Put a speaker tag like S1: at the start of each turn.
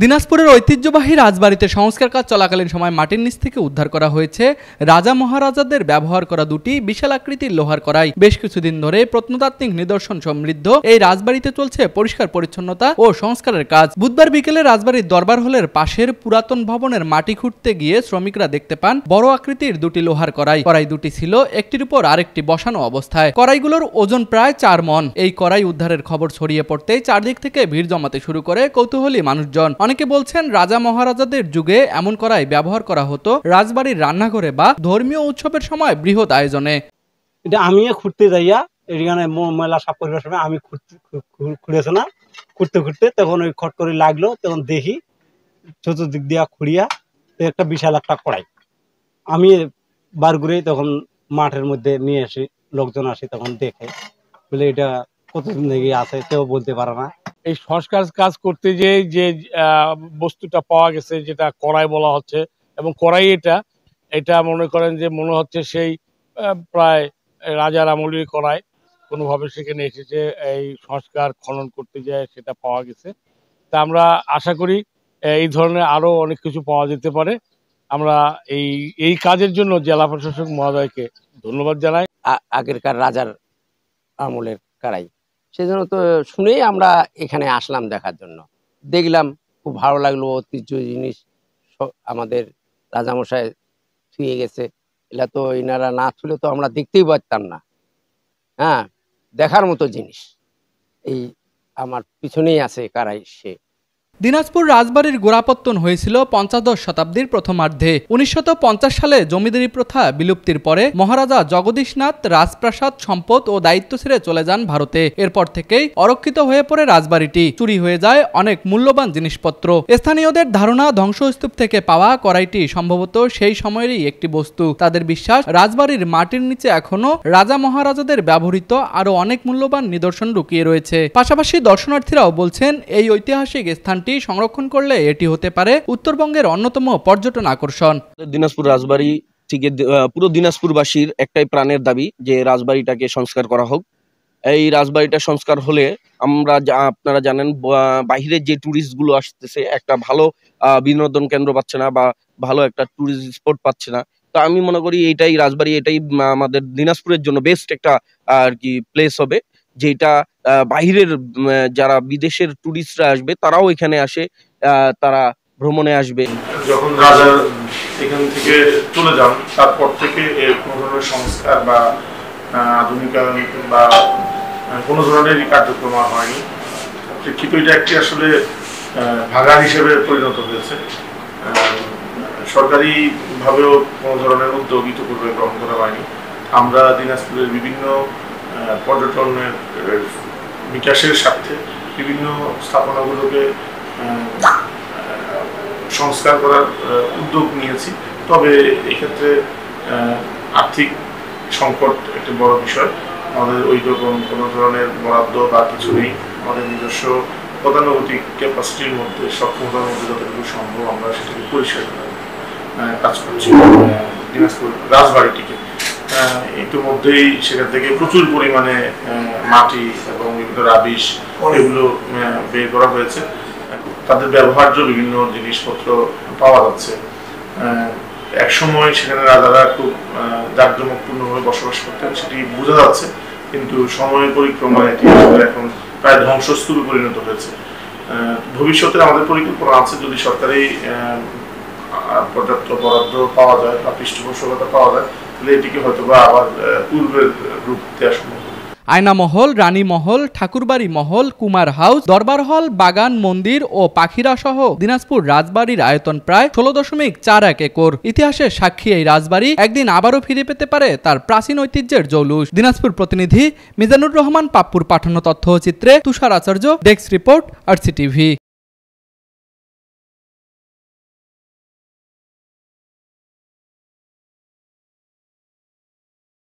S1: দিনাজপুরের ঐতিহ্যবাহী রাজবাড়িতে সংস্কার কাজ চলাকালীন সময় মাটির নিচ থেকে উদ্ধার করা হয়েছে রাজা মহারাজাদের ব্যবহার করা দুটি বিশাল আকৃতির লোহার কড়াই। বেশ কিছুদিন ধরে প্রত্নতাত্ত্বিক নিদর্শন সমৃদ্ধ এই রাজবাড়িতে চলছে পরিষ্কার পরিচ্ছন্নতা ও সংস্কারের কাজ। বুধবার বিকেলে রাজবাড়ির দরবার হলের পাশের পুরাতন ভবনের মাটি খুঁড়তে গিয়ে শ্রমিকরা দেখতে পান বড় আকৃতির দুটি লোহার কড়াই। কড়াই দুটি ছিল একটির উপর আরেকটি বসানো অবস্থায়। কড়াইগুলোর ওজন প্রায় 4 মণ। এই কড়াই উদ্ধারের খবর ছড়িয়ে পড়তেই চারদিক থেকে ভিড় জমাতে শুরু করে কৌতূহলী মানুষজন। অনেকে বলছেন রাজা মহারাজাদের যুগে এমন কড়াই ব্যবহার করা হতো রাজবাড়ির রান্নাঘরে বা ধর্মীয় উৎসবের সময় বৃহৎ আয়োজনে।
S2: এটা আমি খুঁড়তে যাইয়া এখানে মেলা সাফ করার সময় আমি খুঁড়েছে না খুঁড়তে খুঁড়তে তখন ওই খট করে লাগলো, তখন দেখি চতুর্দিক দিয়া খুঁড়িয়া একটা বিশাল একটা কড়াই। আমি বার করে তখন মাঠের মধ্যে নিয়ে আসি, লোকজন আসি তখন দেখে বলে এটা কতদিন থেকে আছে কেউ বলতে পারে না।
S3: এই সংস্কার কাজ করতে যে বস্তুটা পাওয়া গেছে যেটা কড়াই বলা হচ্ছে, এবং কড়াই এটা মনে করেন যে মনে হচ্ছে সেই প্রায় রাজার আমলের কড়াই কোনোভাবে সেখানে এসেছে। এই সংস্কার খনন করতে যায় সেটা পাওয়া গেছে। তা আমরা আশা করি এই ধরনের আরো অনেক কিছু পাওয়া যেতে পারে। আমরা এই কাজের জন্য জেলা প্রশাসক মহোদয়কে ধন্যবাদ জানাই।
S4: আগেরকার রাজার আমলের কড়াই, সেজন্য তো শুনেই আমরা এখানে আসলাম দেখার জন্য। দেখলাম, খুব ভালো লাগলো। ঐতিহ্য জিনিস আমাদের রাজামশাই ছুঁয়ে গেছে, এটা তো এনারা না ছুলে তো আমরা দেখতেই পারতাম না। হ্যাঁ, দেখার মতো জিনিস। এই আমার পিছনেই আছে কড়াই। সে
S1: দিনাজপুর রাজবাড়ির গোড়াপত্তন হয়েছিল পঞ্চদশ শতাব্দীর প্রথমার্ধে। 1950 সালে জমিদারি প্রথা বিলুপ্তির পরে মহারাজা জগদীশনাথ রাজপ্রাসাদ সম্পদ ও দায়িত্ব ছেড়ে চলে যান ভারতে। এরপর থেকেই অরক্ষিত হয়ে পড়ে রাজবাড়িটি। চুরি হয়ে যায় অনেক মূল্যবান জিনিসপত্র। স্থানীয়দের ধারণা ধ্বংসস্তূপ থেকে পাওয়া কড়াইটি সম্ভবত সেই সময়েরই একটি বস্তু। তাদের বিশ্বাস রাজবাড়ির মাটির নিচে এখনো রাজা মহারাজাদের ব্যবহৃত আরো অনেক মূল্যবান নিদর্শন লুকিয়ে রয়েছে। পাশাপাশি দর্শনার্থীরাও বলছেন এই ঐতিহাসিক স্থান সংরক্ষণ করলে এটি হতে পারে উত্তরবঙ্গের অন্যতম পর্যটন আকর্ষণ।
S5: দিনাজপুর রাজবাড়ি থেকে পুরো দিনাজপুরবাসীর একটাই প্রাণের দাবি যে রাজবাড়িটাকে সংস্কার করা হোক। এই রাজবাড়িটা সংস্কার হলে আমরা আপনারা জানেন বাহিরের যে টুরিস্ট গুলো আসতেছে একটা ভালো বিনোদন কেন্দ্র পাচ্ছে না বা ভালো একটা টুরিস্ট স্পট পাচ্ছে না। তো আমি মনে করি এইটাই রাজবাড়ি, এটাই আমাদের দিনাজপুরের জন্য বেস্ট একটা আর কি প্লেস হবে, যেটা বাহিরের যারা বিদেশের টুরিস্টরা আসবে তারাও এখানে আসে, তারা ভ্রমণে আসবে।
S6: যখন রাজা এখান থেকে চলে যান তারপর থেকে কোনো ধরনের সংস্কার বা আধুনিকায়ন বা কোনো ধরনের কার্যক্রম হয়নি। প্রেক্ষিত এটা একটি আসলে ভাগাড় হিসেবে পরিণত হয়েছে। সরকারিভাবেও কোনো ধরনের উদ্যোগ ইতিপূর্বে গ্রহণ করা হয়নি। আমরা দিনাজপুরের বিভিন্ন পর্যটনের বিকাশের স্বার্থে বিভিন্ন স্থাপনাগুলোকে সংস্কার করার উদ্যোগ নিয়েছি। তবে এক্ষেত্রে আর্থিক সংকট একটি বড় বিষয়। আমাদের ওই রকম কোনো ধরনের বরাদ্দ বা কিছু নেই। আমাদের নিজস্ব গতানুগতিক ক্যাপাসিটির মধ্যে, সক্ষমতার মধ্যে যতটুকু সম্ভব আমরা সেটাকে পরিষ্কার করার কাজ করছি। দিনাজপুর রাজবাড়িটিকে ইতিমধ্যেই সেখান থেকে প্রচুর পরিমাণে মাটি এবং বিভিন্ন রাবিশ এগুলো বের করা হয়েছে। তাদের ব্যবহার্য বিভিন্ন জিনিসপত্র পাওয়া যাচ্ছে। একসময় সেখানে রাজারা খুব জাঁকজমকপূর্ণভাবে বসবাস করতেন, সেটি বোঝা যাচ্ছে, কিন্তু সময়ের পরিক্রমায় এটি এখন প্রায় ধ্বংসস্তূপে পরিণত হয়েছে। ভবিষ্যতে আমাদের পরিকল্পনা আছে, যদি সরকারি পর্যাপ্ত বরাদ্দ পাওয়া যায় বা পৃষ্ঠপোষকতা পাওয়া যায়, তাহলে এটিকে হয়তো বা আবার পূর্বের রূপ দেওয়া সম্ভব।
S1: আয়না মহল, রানী মহল, ঠাকুরবাড়ি মহল, কুমার হাউস, দরবার হল, বাগান, মন্দির ও পাখিরা সহ দিনাজপুর রাজবাড়ির আয়তন প্রায় 16.41 একর। ইতিহাসের সাক্ষী এই রাজবাড়ি একদিন আবারও ফিরে পেতে পারে তার প্রাচীন ঐতিহ্যের জৌলুস। দিনাজপুর প্রতিনিধি মিজানুর রহমান পাপ্পুর পাঠানো তথ্যচিত্রে তুষার আচার্য, ডেস্ক রিপোর্ট, RCTV।